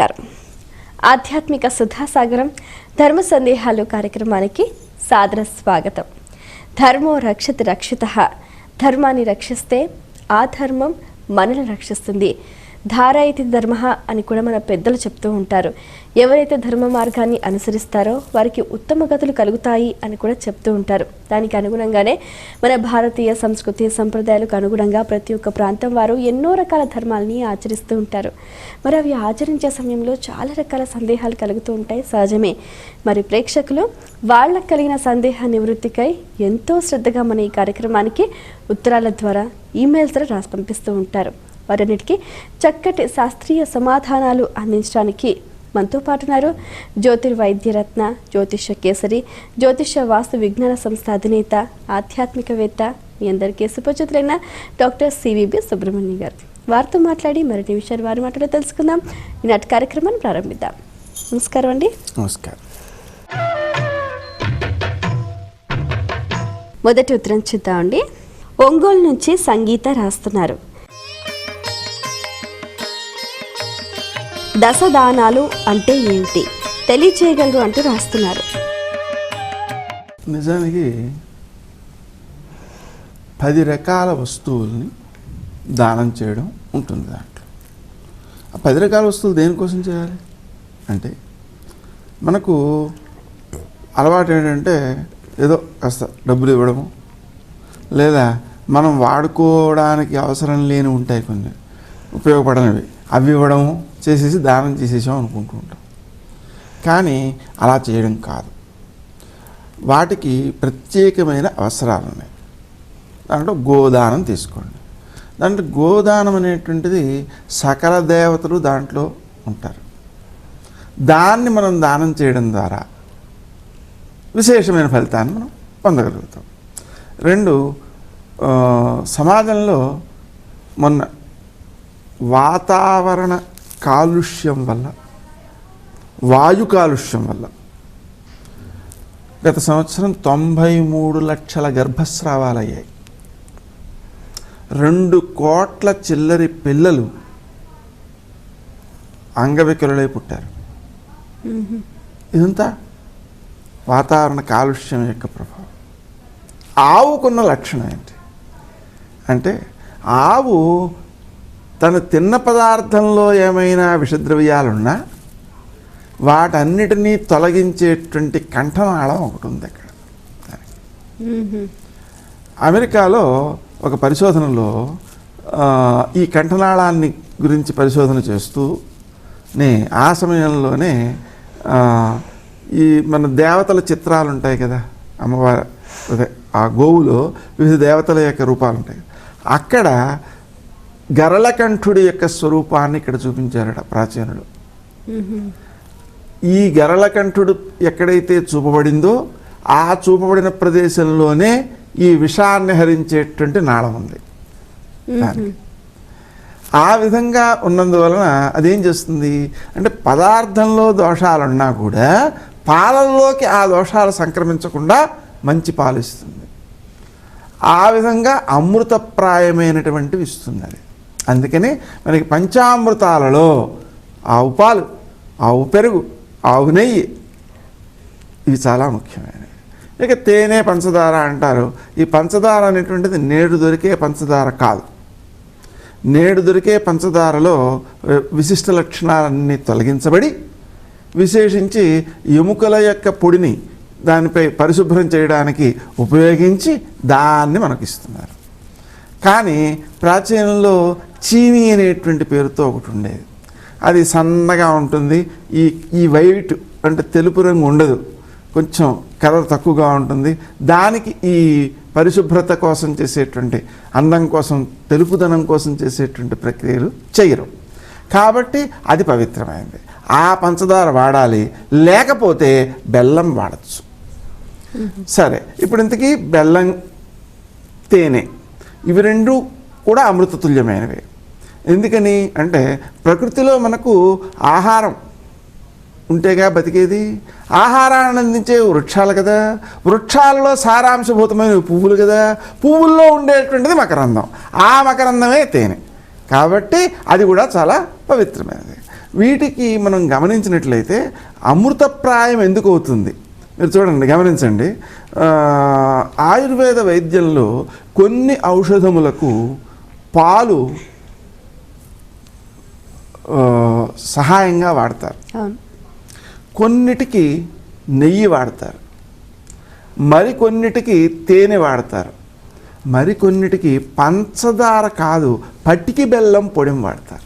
నమస్కారం. ఆధ్యాత్మిక సుధాసాగరం ధర్మ సందేహాలు కార్యక్రమానికి సాదర స్వాగతం. ధర్మో రక్షతి రక్షితః. ధర్మాన్ని రక్షిస్తే ఆ ధర్మం మనల్ని రక్షిస్తుంది. ధారయతి ధర్మ అని కూడా మన పెద్దలు చెప్తూ ఉంటారు. ఎవరైతే ధర్మ మార్గాన్ని అనుసరిస్తారో వారికి ఉత్తమ గతులు కలుగుతాయి అని కూడా చెప్తూ ఉంటారు. దానికి అనుగుణంగానే మన భారతీయ సంస్కృతి సంప్రదాయాలకు అనుగుణంగా ప్రతి ఒక్క ప్రాంతం వారు ఎన్నో రకాల ధర్మాలని ఆచరిస్తూ ఉంటారు. మరి అవి ఆచరించే సమయంలో చాలా రకాల సందేహాలు కలుగుతూ ఉంటాయి, సహజమే. మరి ప్రేక్షకులు వాళ్ళకు కలిగిన సందేహ నివృత్తికై ఎంతో శ్రద్ధగా మన ఈ కార్యక్రమానికి ఉత్తరాల ద్వారా, ఈమెయిల్స్ ద్వారా రాసి పంపిస్తూ ఉంటారు. వారన్నిటికీ చక్కటి శాస్త్రీయ సమాధానాలు అందించడానికి మనతో పాటున్నారు జ్యోతిర్వైద్యరత్న, జ్యోతిష కేసరి, జ్యోతిష వాస్తు విజ్ఞాన సంస్థ అధినేత, ఆధ్యాత్మికవేత్త, మీ అందరికీ సుపరిచితులైన డాక్టర్ సివిబి సుబ్రహ్మణ్యం గారు. వారితో మాట్లాడి మరిన్ని విషయాలు వారి మాటలో తెలుసుకుందాం. ఈనాటి కార్యక్రమాన్ని ప్రారంభిద్దాం. నమస్కారం అండి. నమస్కారం. మొదటి ఉత్తరం చూద్దామండి. ఒంగోలు నుంచి సంగీత రాస్తున్నారు. దశదానాలు అంటే ఏమిటి తెలియచేయగలరు అంటూ రాస్తున్నారు. నిజానికి 10 రకాల వస్తువుల్ని దానం చేయడం ఉంటుంది దాంట్లో. ఆ 10 రకాల వస్తువులు దేనికోసం చేయాలి అంటే, మనకు అలవాటు ఏంటంటే ఏదో కాస్త డబ్బులు ఇవ్వడము, లేదా మనం వాడుకోవడానికి అవసరం లేని ఉంటాయి కొన్ని ఉపయోగపడనివి, అవి ఇవ్వడము చేసేసి దానం చేసేసాం అనుకుంటూ ఉంటాం. కానీ అలా చేయడం కాదు. వాటికి ప్రత్యేకమైన అవసరాలు ఉన్నాయి. దాంట్లో గోదానం తీసుకోండి. దాంట్లో గోదానం అనేటువంటిది సకల దేవతలు దాంట్లో ఉంటారు. దాన్ని మనం దానం చేయడం ద్వారా విశేషమైన ఫలితాన్ని మనం పొందగలుగుతాం. 2, సమాజంలో మొన్న వాతావరణ కాలుష్యం వల్ల, వాయు కాలుష్యం వల్ల గత సంవత్సరం 93 లక్షల గర్భస్రావాలయ్యాయి. 2 కోట్ల చిల్లరి పిల్లలు అంగవికలులై పుట్టారు. ఇదంతా వాతావరణ కాలుష్యం యొక్క ప్రభావం. ఆవుకున్న లక్షణం ఏంటి అంటే, ఆవు తను తిన్న పదార్థంలో ఏమైనా విషద్రవ్యాలున్నా వాటన్నిటినీ తొలగించేటువంటి కంఠనాళం ఒకటి ఉంది అక్కడ. అమెరికాలో ఒక పరిశోధనలో ఈ కంఠనాళాన్ని గురించి పరిశోధన చేస్తూనే ఆ సమయంలోనే ఈ మన దేవతల చిత్రాలు ఉంటాయి కదా, అమ్మవారి అదే ఆ గోవులో వివిధ దేవతల యొక్క రూపాలు ఉంటాయి. అక్కడ గరళకంఠుడి యొక్క స్వరూపాన్ని ఇక్కడ చూపించారట ప్రాచీనులు. ఈ గరళకంఠుడు ఎక్కడైతే చూపబడిందో ఆ చూపబడిన ప్రదేశంలోనే ఈ విషాన్ని హరించేటువంటి నాళం ఉంది. ఆ విధంగా ఉన్నందువలన అదేం చేస్తుంది అంటే, పదార్థంలో దోషాలున్నా కూడా పాలల్లోకి ఆ దోషాలు సంక్రమించకుండా మంచి పాలు ఇస్తుంది. ఆ విధంగా అమృతప్రాయమైనటువంటివి ఇస్తుంది అది. అందుకని మనకి పంచామృతాలలో ఆవు పాలు, ఆవు పెరుగు, ఆవు నెయ్యి ఇవి చాలా ముఖ్యమైనవి. ఇక తేనె, పంచదార అంటారు. ఈ పంచదార అనేటువంటిది నేడు దొరికే పంచదార కాదు. నేడు దొరికే పంచదారలో విశిష్ట లక్షణాలన్నీ తొలగించబడి, విశేషించి ఎముకల యొక్క పొడిని దానిపై పరిశుభ్రం చేయడానికి ఉపయోగించి దాన్ని మనకు ఇస్తున్నారు. కానీ ప్రాచీనంలో చీనీ అనేటువంటి పేరుతో ఒకటి ఉండేది. అది సన్నగా ఉంటుంది. ఈ వైట్ అంటే తెలుపు రంగు ఉండదు, కొంచెం కలర్ తక్కువగా ఉంటుంది. దానికి ఈ పరిశుభ్రత కోసం చేసేటువంటి, అందం కోసం, తెలుపుదనం కోసం చేసేటువంటి ప్రక్రియలు చేయరు. కాబట్టి అది పవిత్రమైనది. ఆ పంచదార వాడాలి, లేకపోతే బెల్లం వాడచ్చు. సరే, ఇప్పుడు ఇంతకీ బెల్లం, తేనె ఇవి 2 కూడా అమృతతుల్యమైనవి. ఎందుకని అంటే, ప్రకృతిలో మనకు ఆహారం ఉంటేగా బతికేది. ఆహారాన్ని అందించే వృక్షాలు కదా, వృక్షాలలో సారాంశభూతమైన పువ్వులు కదా, పువ్వుల్లో ఉండేటువంటిది మకరందం, ఆ మకరందమే తేనె. కాబట్టి అది కూడా చాలా పవిత్రమైనది. వీటికి మనం గమనించినట్లయితే అమృతప్రాయం ఎందుకు అవుతుంది మీరు చూడండి, గమనించండి. ఆయుర్వేద వైద్యంలో కొన్ని ఔషధములకు పాలు సహాయంగా వాడతారు, కొన్నిటికి నెయ్యి వాడతారు, మరికొన్నిటికి తేనె వాడతారు, మరికొన్నిటికి పంచదార కాదు పటికి బెల్లం పొడిం వాడతారు.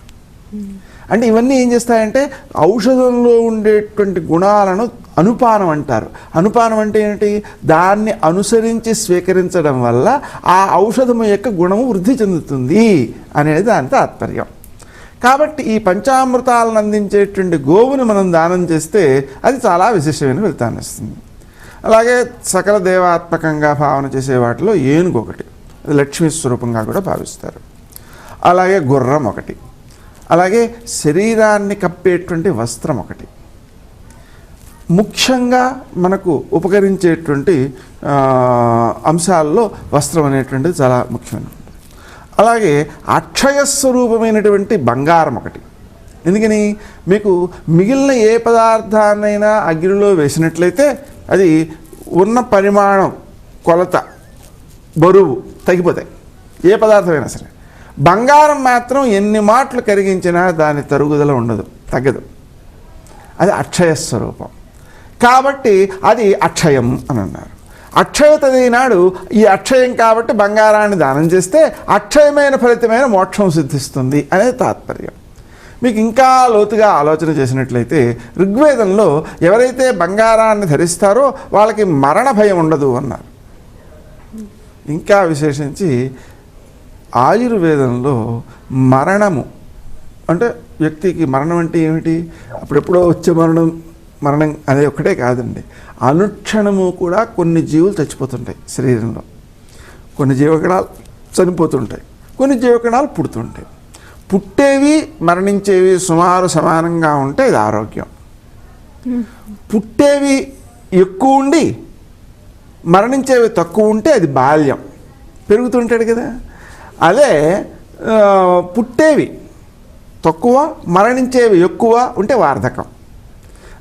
అంటే ఇవన్నీ ఏం చేస్తాయంటే ఔషధంలో ఉండేటువంటి గుణాలను అనుపానం అంటారు. అనుపానం అంటే ఏంటి? దాన్ని అనుసరించి స్వీకరించడం వల్ల ఆ ఔషధము యొక్క గుణము వృద్ధి చెందుతుంది అనేది దాని తాత్పర్యం. కాబట్టి ఈ పంచామృతాలను అందించేటువంటి గోవును మనం దానం చేస్తే అది చాలా విశిష్టమైన ఫలితాన్ని ఇస్తుంది. అలాగే సకల దేవాత్మకంగా భావన చేసే వాటిలో ఏనుగు ఒకటి, అది లక్ష్మీ స్వరూపంగా కూడా భావిస్తారు. అలాగే గుర్రం ఒకటి, అలాగే శరీరాన్ని కప్పేటువంటి వస్త్రం ఒకటి, ముఖ్యంగా మనకు ఉపకరించేటువంటి అంశాల్లో వస్త్రం అనేటువంటిది చాలా ముఖ్యమైనది. అలాగే అక్షయ స్వరూపమైనటువంటి బంగారం ఒకటి. ఎందుకని? మీకు మిగిలిన ఏ పదార్థాన్నైనా అగ్నిలో వేసినట్లయితే అది ఉన్న పరిమాణం, కొలత, బరువు తగ్గిపోతాయి, ఏ పదార్థమైనా సరే. బంగారం మాత్రం ఎన్ని మాటలు కరిగించినా దాని తరుగుదల ఉండదు, తగ్గదు. అది అక్షయ స్వరూపం కాబట్టి అది అక్షయం అని అన్నారు. అక్షయత నాడు ఈ అక్షయం కాబట్టి బంగారాన్ని దానం చేస్తే అక్షయమైన ఫలితమైన మోక్షం సిద్ధిస్తుంది అనేది తాత్పర్యం. మీకు ఇంకా లోతుగా ఆలోచన చేసినట్లయితే ఋగ్వేదంలో ఎవరైతే బంగారాన్ని ధరిస్తారో వాళ్ళకి మరణ భయం ఉండదు అన్నారు. ఇంకా విశేషించి ఆయుర్వేదంలో మరణము అంటే వ్యక్తికి మరణం అంటే ఏమిటి? అప్పుడెప్పుడో వచ్చే మరణం అనేది ఒక్కటే కాదండి, అనుక్షణము కూడా కొన్ని జీవులు చచ్చిపోతుంటాయి శరీరంలో. కొన్ని జీవకణాలు చనిపోతుంటాయి, కొన్ని జీవకణాలు పుడుతుంటాయి. పుట్టేవి మరణించేవి సుమారు సమానంగా ఉంటే ఇది ఆరోగ్యం. పుట్టేవి ఎక్కువ ఉండి మరణించేవి తక్కువ ఉంటే అది బాల్యం, పెరుగుతుంటాడు కదా. అదే పుట్టేవి తక్కువ మరణించేవి ఎక్కువ ఉంటే వార్ధకం.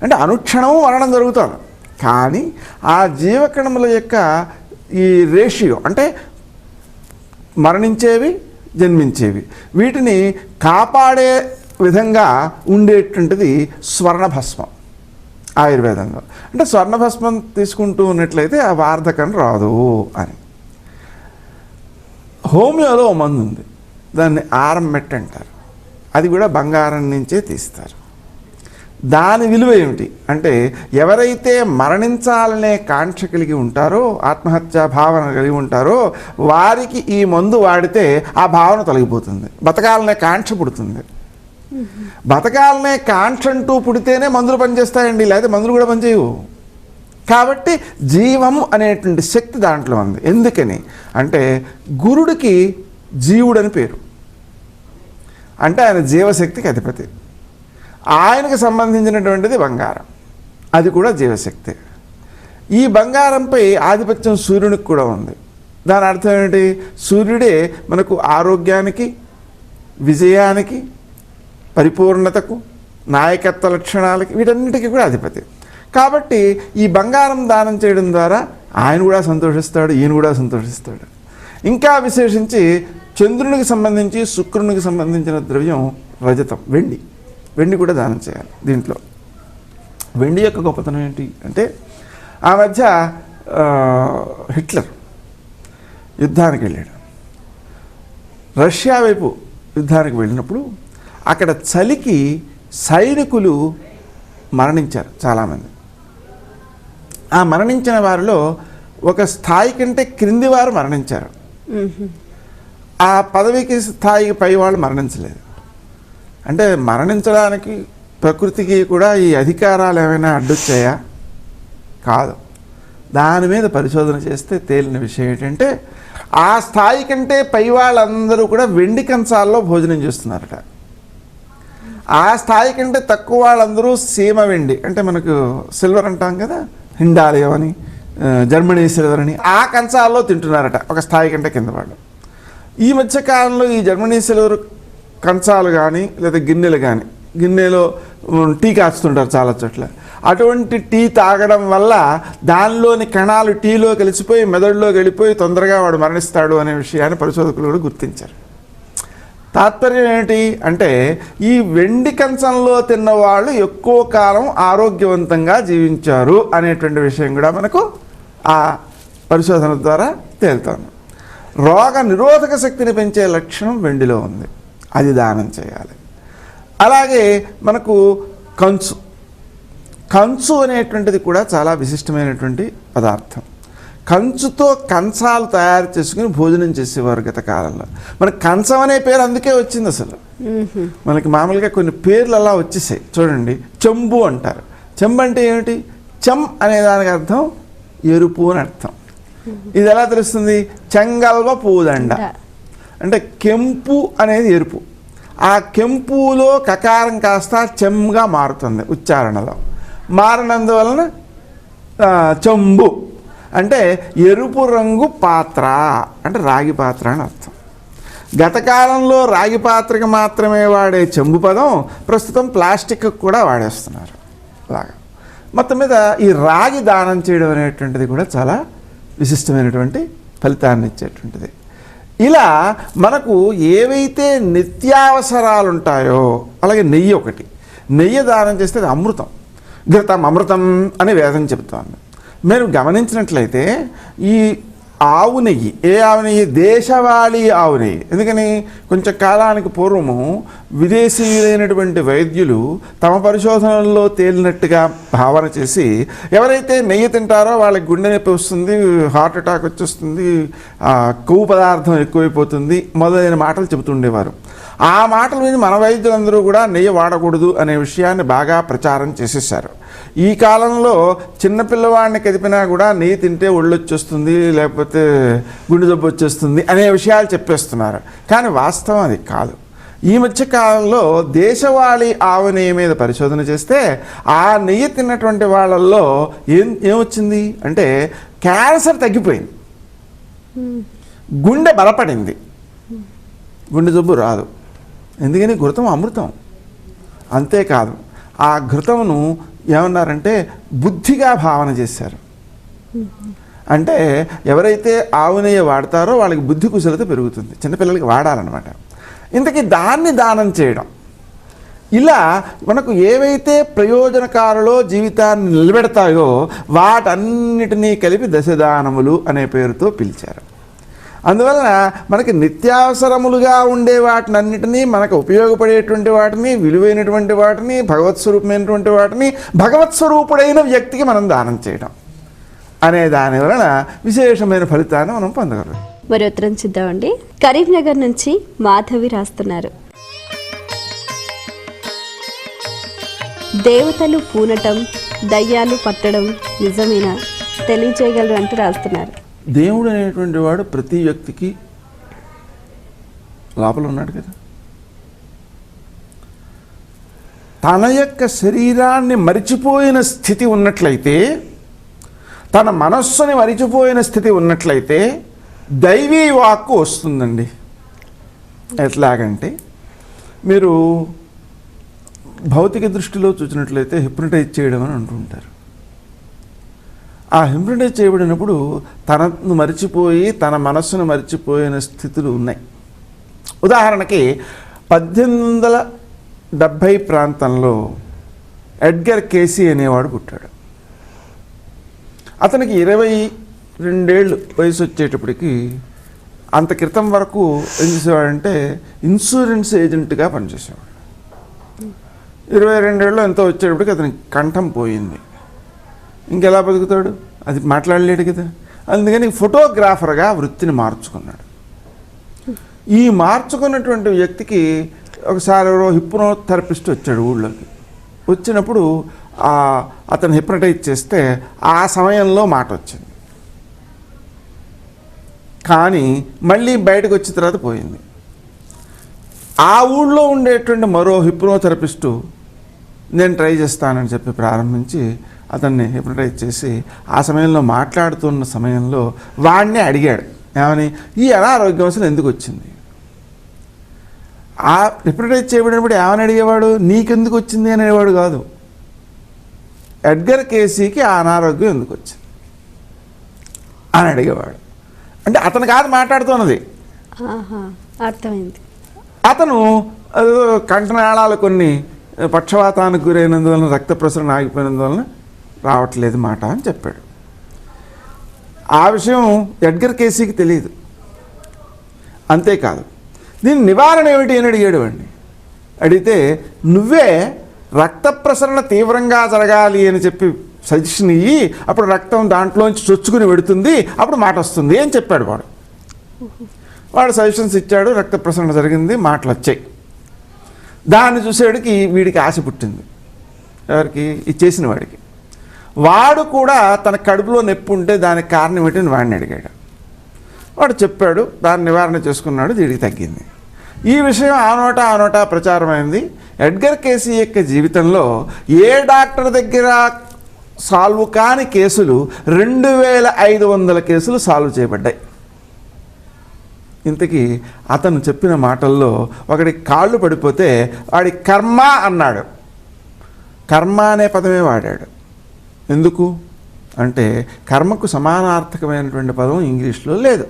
అంటే అనుక్షణము మరణం జరుగుతుంది, కానీ ఆ జీవకణముల యొక్క ఈ రేషియో అంటే మరణించేవి జన్మించేవి వీటిని కాపాడే విధంగా ఉండేటువంటిది స్వర్ణభస్మం ఆయుర్వేదంలో. అంటే స్వర్ణభస్మం తీసుకుంటూ ఉన్నట్లయితే ఆ వార్ధకం రాదు అని. హోమియోలో మందు ఉంది, దాన్ని ఆర్మెట్ అంటారు. అది కూడా బంగారం నుంచే తీస్తారు. దాని విలువ ఏమిటి అంటే ఎవరైతే మరణించాలనే కాంక్ష కలిగి ఉంటారో, ఆత్మహత్యా భావన కలిగి ఉంటారో వారికి ఈ మందు వాడితే ఆ భావన తొలగిపోతుంది, బతకాలనే కాంక్ష పుడుతుంది. బతకాలనే కాంక్ష అంటూ పుడితేనే మందులు పనిచేస్తాయండి, లేకపోతే మందులు కూడా పనిచేయవు. కాబట్టి జీవం అనేటువంటి శక్తి దాంట్లో ఉంది. ఎందుకని అంటే గురుడికి జీవుడని పేరు, అంటే ఆయన జీవశక్తికి అధిపతి. ఆయనకు సంబంధించినటువంటిది బంగారం, అది కూడా జీవశక్తి. ఈ బంగారంపై ఆధిపత్యం సూర్యునికి కూడా ఉంది. దాని అర్థం ఏమిటి? సూర్యుడే మనకు ఆరోగ్యానికి, విజయానికి, పరిపూర్ణతకు, నాయకత్వ లక్షణాలకి, వీటన్నిటికీ కూడా అధిపతి. కాబట్టి ఈ బంగారం దానం చేయడం ద్వారా ఆయన కూడా సంతోషిస్తాడు, ఈయన కూడా సంతోషిస్తాడు. ఇంకా విశేషించి చంద్రునికి సంబంధించి శుక్రునికి సంబంధించిన ద్రవ్యం రజతం, వెండి. వెండి కూడా దానం చేయాలి. దీంట్లో వెండి యొక్క గొప్పతనం ఏంటి అంటే ఆ మధ్య హిట్లర్ యుద్ధానికి వెళ్ళాడు. రష్యా వైపు యుద్ధానికి వెళ్ళినప్పుడు అక్కడ చలికి సైనికులు మరణించారు చాలామంది. ఆ మరణించిన వారిలో ఒక స్థాయి కంటే క్రింది వారు మరణించారు. ఆ పదవికి స్థాయికి పై వాళ్ళు మరణించలేదు. అంటే మరణించడానికి ప్రకృతికి కూడా ఈ అధికారాలు ఏమైనా అడ్డొచ్చాయా? కాదు. దాని మీద పరిశోధన చేస్తే తేలిన విషయం ఏంటంటే ఆ స్థాయి కంటే పై వాళ్ళందరూ కూడా వెండి కంచాల్లో భోజనం చేస్తున్నారట. ఆ స్థాయి కంటే తక్కువ వాళ్ళందరూ సీమ వెండి, అంటే మనకు సిల్వర్ అంటాం కదా, హిండాలియం అని, జర్మనీ సిల్వర్ అని, ఆ కంచాల్లో తింటున్నారట ఒక స్థాయి కంటే కింద వాళ్ళు. ఈ మధ్యకాలంలో ఈ జర్మనీ సిల్వర్ కంచాలు కానీ లేదా గిన్నెలు కానీ గిన్నెలో టీ కాస్తుంటారు చాలా చోట్ల. అటువంటి టీ తాగడం వల్ల దానిలోని కణాలు టీలో కలిసిపోయి మెదడులోకి వెళ్ళిపోయి తొందరగా వాడు మరణిస్తాడు అనే విషయాన్ని పరిశోధకులు కూడా గుర్తించారు. తాత్పర్యం ఏంటి అంటే ఈ వెండి కంచంలో తిన్నవాళ్ళు ఎక్కువ కాలం ఆరోగ్యవంతంగా జీవించారు అనేటువంటి విషయం కూడా మనకు ఆ పరిశోధన ద్వారా తేలుతోంది. రోగ నిరోధక శక్తిని పెంచే లక్షణం వెండిలో ఉంది, అది దానం చేయాలి. అలాగే మనకు కంచు అనేటువంటిది కూడా చాలా విశిష్టమైనటువంటి పదార్థం. కంచుతో కంచాలు తయారు చేసుకుని భోజనం చేసేవారు గత కాలంలో. మనకి కంచం అనే పేరు అందుకే వచ్చింది. అసలు మనకి మామూలుగా కొన్ని పేర్లు అలా వచ్చేసాయి చూడండి. చెంబు అంటారు. చెంబు అంటే ఏమిటి? చెం అనే దానికి అర్థం ఎరుపు అని అర్థం. ఇది ఎలా తెలుస్తుంది? చెంగల్వ పూదండ అంటే కెంపు అనేది ఎరుపు. ఆ కెంపులో కకారం కాస్త చెంగా మారుతుంది ఉచ్చారణలో. మారినందువలన చెంబు అంటే ఎరుపు రంగు పాత్ర అంటే రాగి పాత్ర అని అర్థం. గత కాలంలో రాగి పాత్రకి మాత్రమే వాడే చెంబు పదం ప్రస్తుతం ప్లాస్టిక్ కూడా వాడేస్తున్నారు. అలాగా మొత్తం మీద ఈ రాగి దానం చేయడం అనేటువంటిది కూడా చాలా విశిష్టమైనటువంటి ఫలితాన్ని ఇచ్చేటువంటిది. ఇలా మనకు ఏవైతే నిత్యావసరాలు ఉంటాయో అలాగే నెయ్యి ఒకటి. నెయ్యి దానం చేస్తే అది అమృతం. ఘృతం అమృతం అని వేదం చెబుతోంది. మీరు గమనించినట్లయితే ఈ ఆవు నెయ్యి, ఏ ఆవు నెయ్యి? దేశవాళీ ఆవు నెయ్యి. ఎందుకని? కొంచెం కాలానికి పూర్వము విదేశీయులైనటువంటి వైద్యులు తమ పరిశోధనల్లో తేలినట్టుగా భావన చేసి ఎవరైతే నెయ్యి తింటారో వాళ్ళకి గుండె నొప్పి వస్తుంది, హార్ట్ అటాక్ వచ్చేస్తుంది, కొవ్వు పదార్థం ఎక్కువైపోతుంది మొదలైన మాటలు చెబుతుండేవారు. ఆ మాటలు విని మన వైద్యులందరూ కూడా నెయ్యి వాడకూడదు అనే విషయాన్ని బాగా ప్రచారం చేసేసారు. ఈ కాలంలో చిన్నపిల్లవాడిని కదిపినా కూడా నెయ్యి తింటే ఒళ్ళు వచ్చేస్తుంది, లేకపోతే గుండె జబ్బు వచ్చేస్తుంది అనే విషయాలు చెప్పేస్తున్నారు. కానీ వాస్తవం అది కాదు. ఈ మధ్య కాలంలో దేశవాళీ ఆవు నెయ్యి మీద పరిశోధన చేస్తే ఆ నెయ్యి తిన్నటువంటి వాళ్ళల్లో ఏమొచ్చింది అంటే క్యాన్సర్ తగ్గిపోయింది, గుండె బలపడింది, గుండె జబ్బు రాదు. ఎందుకని? ఘృతం అమృతం. అంతేకాదు ఆ ఘృతమును ఏమన్నారంటే బుద్ధిగా భావన చేశారు. అంటే ఎవరైతే ఆవు నెయ్యి వాడతారో వాళ్ళకి బుద్ధి కుశలత పెరుగుతుంది. చిన్నపిల్లలకి వాడాలన్నమాట. ఇంతకీ దాన్ని దానం చేయడం, ఇలా మనకు ఏవైతే ప్రయోజనకారులో జీవితాన్ని నిలబెడతాయో వాటన్నిటినీ కలిపి దశదానములు అనే పేరుతో పిలిచారు. అందువలన మనకి నిత్యావసరములుగా ఉండే వాటినన్నిటినీ, మనకు ఉపయోగపడేటువంటి వాటిని, విలువైనటువంటి వాటిని, భగవత్ స్వరూపమైనటువంటి వాటిని భగవత్ స్వరూపుడైన వ్యక్తికి మనం దానం చేయడం అనే దాని వలన విశేషమైన ఫలితాన్ని మనం పొందగలం. మరి ఉత్తరం చూద్దామండి. కరీంనగర్ నుంచి మాధవి రాస్తున్నారు. దేవతలు పూనటం, దయ్యాలు పట్టడం నిజమేనా? తెలియజేయగలరు అంటూ రాస్తున్నారు. దేవుడు అనేటువంటి వాడు ప్రతి వ్యక్తికి లోపల ఉన్నాడు కదా. తన యొక్క శరీరాన్ని మరిచిపోయిన స్థితి ఉన్నట్లయితే, తన మనస్సుని మరిచిపోయిన స్థితి ఉన్నట్లయితే దైవీ వాక్కు వస్తుందండి. ఎట్లాగంటే మీరు భౌతిక దృష్టిలో చూసినట్లయితే హిప్నటైజ్ చేయడం అని అంటుంటారు. ఆ హిప్నటైజ్ చేయబడినప్పుడు తనను మరిచిపోయి తన మనస్సును మరిచిపోయిన స్థితులు ఉన్నాయి. ఉదాహరణకి 1870 ప్రాంతంలో ఎడ్గర్ కేసీ అనేవాడు పుట్టాడు. అతనికి 22 ఏళ్ళు వయసు వచ్చేటప్పటికి, అంత క్రితం వరకు ఏం చేసేవాడంటే ఇన్సూరెన్స్ ఏజెంట్గా పనిచేసేవాడు. 22 ఏళ్ళు ఎంతో వచ్చేటప్పటికి అతనికి కంఠం పోయింది. ఇంకెలా బతుకుతాడు? అది మాట్లాడలేడు కదా. అందుకని ఫోటోగ్రాఫర్గా వృత్తిని మార్చుకున్నాడు. ఈ మార్చుకున్నటువంటి వ్యక్తికి ఒకసారి హిప్నోథెరపిస్ట్ వచ్చాడు ఊళ్ళోకి. వచ్చినప్పుడు అతను హిప్నటైజ్ చేస్తే ఆ సమయంలో మాట వచ్చింది, కానీ మళ్ళీ బయటకు వచ్చిన తర్వాత పోయింది. ఆ ఊళ్ళో ఉండేటువంటి మరో హిప్నోథెరపిస్టు నేను ట్రై చేస్తానని చెప్పి ప్రారంభించి అతన్ని హిప్నటైజ్ చేసి ఆ సమయంలో మాట్లాడుతున్న సమయంలో వాడిని అడిగాడు, ఏమని, ఈ అనారోగ్యం అసలు ఎందుకు వచ్చింది? ఆ హిప్నటైజ్ చేయబడినప్పుడు ఏమని అడిగేవాడు, నీకెందుకు వచ్చింది అనేవాడు కాదు, ఎడ్గర్ కేసీకి ఆ అనారోగ్యం ఎందుకు వచ్చింది అని అడిగేవాడు. అంటే అతను కాదు మాట్లాడుతున్నది, అర్థమైంది. అతను కంఠనాళాలు కొన్ని పక్షవాతానికి గురైనందువలన, రక్త ప్రసరణ ఆగిపోయినందువలన రావట్లేదు మాట అని చెప్పాడు. ఆ విషయం ఎడ్గర్ కేసీకి తెలియదు. అంతేకాదు, దీని నివారణ ఏమిటి అని అడిగాడు వాడిని. అడిగితే నువ్వే రక్త ప్రసరణ తీవ్రంగా జరగాలి అని చెప్పి సజెషన్ ఇయ్యి, అప్పుడు రక్తం దాంట్లోంచి చొచ్చుకుని పెడుతుంది, అప్పుడు మాట వస్తుంది అని చెప్పాడు వాడు. వాడు సజెషన్స్ ఇచ్చాడు, రక్త ప్రసరణ జరిగింది, మాటలు వచ్చాయి. దాన్ని చూసేవాడికి వీడికి ఆశ పుట్టింది. ఎవరికి? ఇచ్చేసిన వాడికి. వాడు కూడా తన కడుపులో నొప్పి ఉంటే దానికి కారణం ఏంటని వాడిని అడిగాడు. వాడు చెప్పాడు, దాన్ని నివారణ చేసుకున్నాడు, వీడికి తగ్గింది. ఈ విషయం ఆ నోటా ప్రచారమైంది. ఎడ్గర్ కేసీ యొక్క జీవితంలో ఏ డాక్టర్ దగ్గర సాల్వ్ కాని కేసులు 2500 కేసులు సాల్వ్ చేయబడ్డాయి. ఇంతకీ అతను చెప్పిన మాటల్లో ఒకటి కాళ్ళు పడిపోతే వాడి కర్మ అన్నాడు. కర్మ అనే పదమే వాడాడు. ఎందుకు అంటే కర్మకు సమానార్థకమైనటువంటి పదం ఇంగ్లీష్లో లేదు.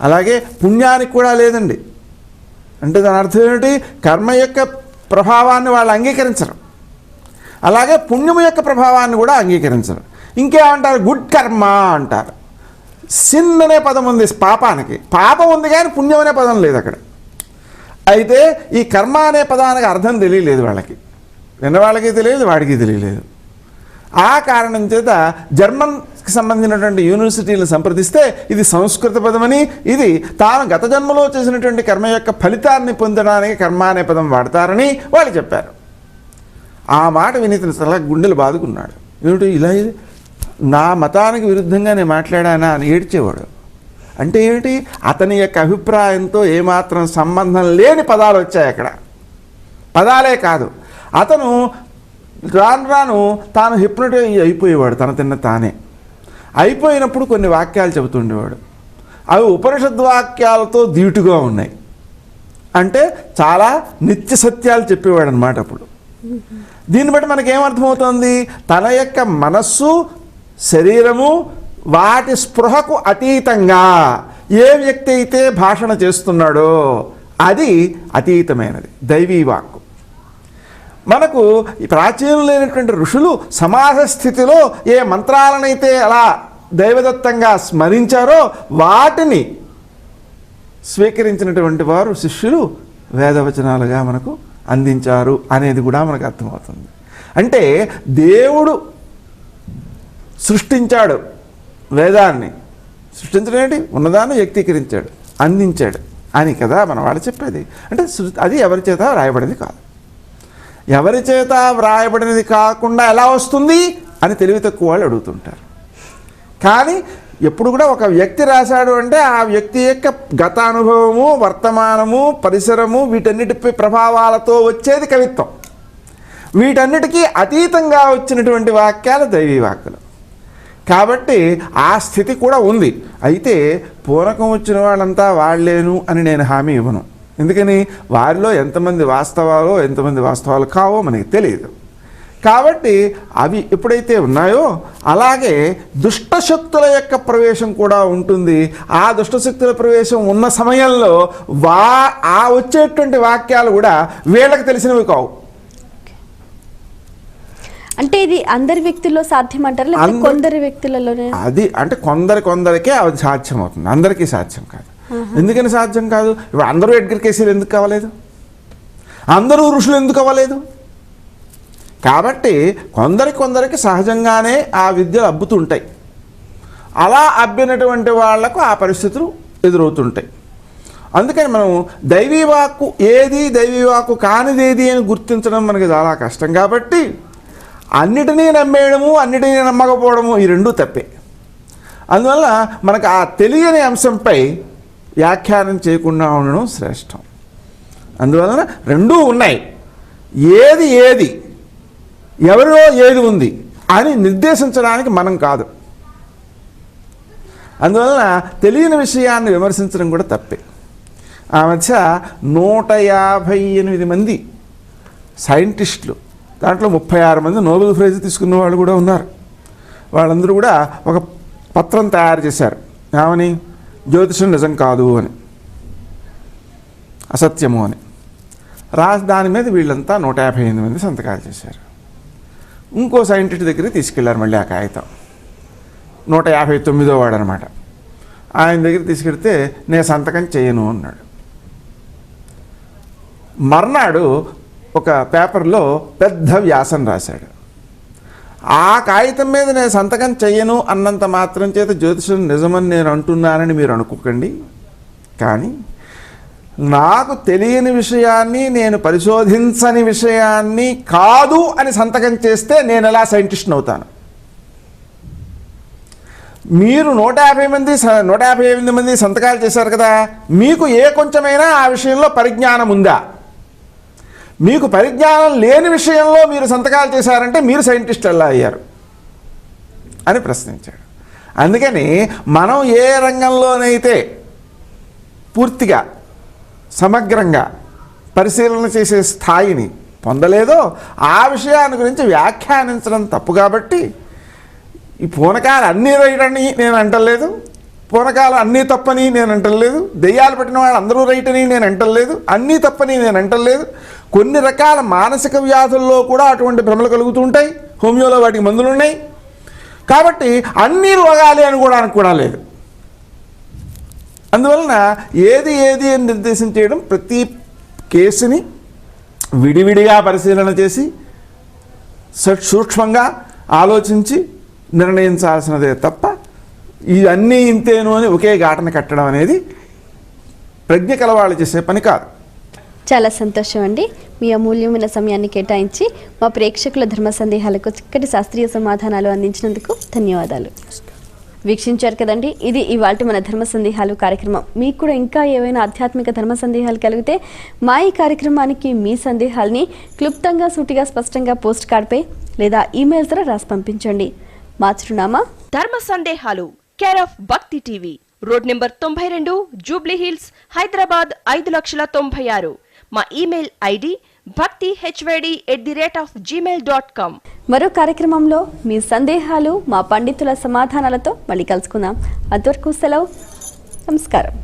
అలాగే పుణ్యానికి కూడా లేదండి. అంటే దాని అర్థం ఏమిటి? కర్మ యొక్క ప్రభావాన్ని వాళ్ళు అంగీకరించరు, అలాగే పుణ్యము యొక్క ప్రభావాన్ని కూడా అంగీకరించరు. ఇంకేమంటారు? గుడ్ కర్మ అంటారు. సిన్ అనే పదం ఉంది పాపానికి, పాపం ఉంది కానీ పుణ్యం అనే పదం లేదు అక్కడ. అయితే ఈ కర్మ అనే పదానికి అర్థం తెలియలేదు వాళ్ళకి, విన్నవాళ్ళకి తెలియదు, వాడికి తెలియలేదు. ఆ కారణం చేత జర్మన్కి సంబంధించినటువంటి యూనివర్సిటీలను సంప్రదిస్తే ఇది సంస్కృత పదమని, ఇది తాను గత జన్మలో చేసినటువంటి కర్మ యొక్క ఫలితాన్ని పొందడానికి కర్మ అనే పదం వాడతారని వాళ్ళు చెప్పారు. ఆ మాట విని చాలా గుండెలు బాదుకున్నాడు. ఏమిటి ఇలా నా మతానికి విరుద్ధంగా నేను మాట్లాడానా అని ఏడ్చేవాడు. అంటే ఏమిటి? అతని యొక్క అభిప్రాయంతో ఏమాత్రం సంబంధం లేని పదాలు వచ్చాయి అక్కడ. పదాలే కాదు, అతను రాను తాను హిప్నటైజ్ అయిపోయేవాడు. తన తానే అయిపోయినప్పుడు కొన్ని వాక్యాలు చెబుతుండేవాడు. అవి ఉపనిషద్వాక్యాలతో ధీటుగా ఉన్నాయి. అంటే చాలా నిత్య సత్యాలు చెప్పేవాడు అన్నమాట. అప్పుడు దీన్ని బట్టి మనకేమర్థమవుతుంది? తన యొక్క మనస్సు, శరీరము, వాటి స్పృహకు అతీతంగా ఏ వ్యక్తి అయితే భాషణ చేస్తున్నాడో అది అతీతమైనది, దైవీ వాక్కు. మనకు ప్రాచీనులైనటువంటి ఋషులు సమాధ స్థితిలో ఏ మంత్రాలనైతే అలా దైవదత్తంగా స్మరించారో వాటిని స్వీకరించినటువంటి వారు శిష్యులు వేదవచనాలుగా మనకు అందించారు అనేది కూడా మనకు అర్థమవుతుంది. అంటే దేవుడు సృష్టించాడు, వేదాన్ని సృష్టించడం ఏంటి? ఉన్నదాన్ని వ్యక్తీకరించాడు, అందించాడు అని కదా మన వాళ్ళు చెప్పేది. అంటే అది ఎవరి చేత రాయబడింది కాదు. ఎవరి చేత వ్రాయబడినది కాకుండా ఎలా వస్తుంది అని తెలివి తక్కువ వాళ్ళు అడుగుతుంటారు. కానీ ఎప్పుడు కూడా ఒక వ్యక్తి రాశాడు అంటే ఆ వ్యక్తి యొక్క గత అనుభవము, వర్తమానము, పరిసరము, వీటన్నిటిపై ప్రభావాలతో వచ్చేది కవిత్వం. వీటన్నిటికీ అతీతంగా వచ్చినటువంటి వాక్యాలు దైవీ వాక్యాలు. కాబట్టి ఆ స్థితి కూడా ఉంది. అయితే పూనకం వచ్చిన వాళ్ళంతా వాళ్ళేను అని నేను హామీ ఇవ్వను. ఎందుకని? వారిలో ఎంతమంది వాస్తవాలో ఎంతమంది వాస్తవాలు కావో మనకి తెలియదు. కాబట్టి అవి ఎప్పుడైతే ఉన్నాయో అలాగే దుష్టశక్తుల యొక్క ప్రవేశం కూడా ఉంటుంది. ఆ దుష్టశక్తుల ప్రవేశం ఉన్న సమయంలో ఆ వచ్చేటువంటి వాక్యాలు కూడా వీళ్ళకి తెలిసినవి కావు. అంటే ఇది అందరి వ్యక్తుల్లో సాధ్యం అంటారు, లేకపోతే కొందరి వ్యక్తులలోనే? అది అంటే కొందరికే అది సాధ్యం అవుతుంది, అందరికీ సాధ్యం కాదు. ఎందుకని సాధ్యం కాదు? ఇప్పుడు అందరూ ఎడ్గర్ కేసీలు ఎందుకు కావలేదు? అందరూ ఋషులు ఎందుకు అవ్వలేదు? కాబట్టి కొందరికి సహజంగానే ఆ విద్యలు అబ్బుతుంటాయి. అలా అబ్బినటువంటి వాళ్లకు ఆ పరిస్థితులు ఎదురవుతుంటాయి. అందుకని మనం దైవీవాక్కు ఏది, దైవీవాక్కు కానిదేది అని గుర్తించడం మనకి చాలా కష్టం. కాబట్టి అన్నిటినీ నమ్మేయడము, అన్నిటినీ నమ్మకపోవడము ఈ రెండూ తప్పే. అందువల్ల మనకు ఆ తెలియని అంశంపై వ్యాఖ్యానం చేయకుండా ఉండడం శ్రేష్టం. అందువలన రెండూ ఉన్నాయి. ఏది ఎవరిలో ఏది ఉంది అని నిర్దేశించడానికి మనం కాదు. అందువలన తెలియని విషయాన్ని విమర్శించడం కూడా తప్పే. ఆ మధ్య 158 మంది సైంటిస్టులు, దాంట్లో 36 మంది నోబెల్ ప్రైజ్ తీసుకున్న వాళ్ళు కూడా ఉన్నారు. వాళ్ళందరూ కూడా ఒక పత్రం తయారు చేశారు. ఏమని? జ్యోతిషం నిజం కాదు అని, అసత్యము అని రాసి దాని మీద వీళ్ళంతా 158 మంది సంతకాలు చేశారు. ఇంకో సైంటిస్ట్ దగ్గరికి తీసుకెళ్లారు మళ్ళీ ఆ కాగితం. 159వ వాడు అనమాట. ఆయన దగ్గర తీసుకెళ్తే నేను సంతకం చేయను అన్నాడు. మర్నాడు ఒక పేపర్లో పెద్ద వ్యాసం రాశాడు. ఆ కాగితం మీద నేను సంతకం చెయ్యను అన్నంత మాత్రం చేత జ్యోతిషం నిజమని నేను అంటున్నానని మీరు అనుకోకండి. కానీ నాకు తెలియని విషయాన్ని, నేను పరిశోధించని విషయాన్ని కాదు అని సంతకం చేస్తే నేను ఎలా సైంటిస్ట్ని అవుతాను? మీరు 158 మంది సంతకాలు చేశారు కదా, మీకు ఏ కొంచెమైనా ఆ విషయంలో పరిజ్ఞానం ఉందా? మీకు పరిజ్ఞానం లేని విషయంలో మీరు సంతకాలు చేశారంటే మీరు సైంటిస్ట్ ఎలా అయ్యారు అని ప్రశ్నించాడు. అందుకని మనం ఏ రంగంలోనైతే పూర్తిగా సమగ్రంగా పరిశీలన చేసే స్థాయిని పొందలేదో ఆ విషయాన్ని గురించి వ్యాఖ్యానించడం తప్పు. కాబట్టి ఈ పూనకాలు అన్నీ రైట్ అని నేను అంటలేదు, పూనకాలు అన్నీ తప్పని నేను అంటలేదు, దెయ్యాలు పట్టిన వాళ్ళు అందరూ రైట్ అని నేను అంటలేదు, అన్నీ తప్పని నేను అంటలేదు. కొన్ని రకాల మానసిక వ్యాధుల్లో కూడా అటువంటి భ్రమలు కలుగుతూ ఉంటాయి. హోమియోలో వాటికి మందులు ఉన్నాయి. కాబట్టి అన్నీ రోగాలే అని కూడా లేదు. అందువలన ఏది అని నిర్దేశం చేయడం, ప్రతి కేసుని విడివిడిగా పరిశీలన చేసి సూక్ష్మంగా ఆలోచించి నిర్ణయించాల్సినదే తప్ప ఇవన్నీ ఇంతేను అని ఒకే ఘాటన కట్టడం అనేది ప్రజ్ఞ కలవాళ్ళు చేసే పని కాదు. చాలా సంతోషం అండి. మీ అమూల్యమైన సమయాన్ని కేటాయించి మా ప్రేక్షకుల ధర్మ సందేహాలకు చక్కటి శాస్త్రీయ సమాధానాలు అందించినందుకు ధన్యవాదాలు. వీక్షించారు కదండి, ఇది ఇవాల్టి మన ధర్మ సందేహాలు కార్యక్రమం. మీకు కూడా ఇంకా ఏవైనా ఆధ్యాత్మిక ధర్మ సందేహాలు కలిగితే మా ఈ కార్యక్రమానికి మీ సందేహాల్ని క్లుప్తంగా, సూటిగా, స్పష్టంగా పోస్ట్ కార్డ్పై లేదా ఈమెయిల్ ద్వారా రాసి పంపించండి. మా చిరునామా ధర్మ సందేహాలు, కేర్ ఆఫ్ భక్తి TV, road number 92, Jubilee hills, Hyderabad 5,96,000. మా ఈమెయిల్ ఐడి bhaktihyd@gmail.com. మరో కార్యక్రమంలో మీ సందేహాలు మా పండితుల సమాధానాలతో మళ్ళీ కలుసుకుందాం. అంతవరకు సెలవు. నమస్కారం.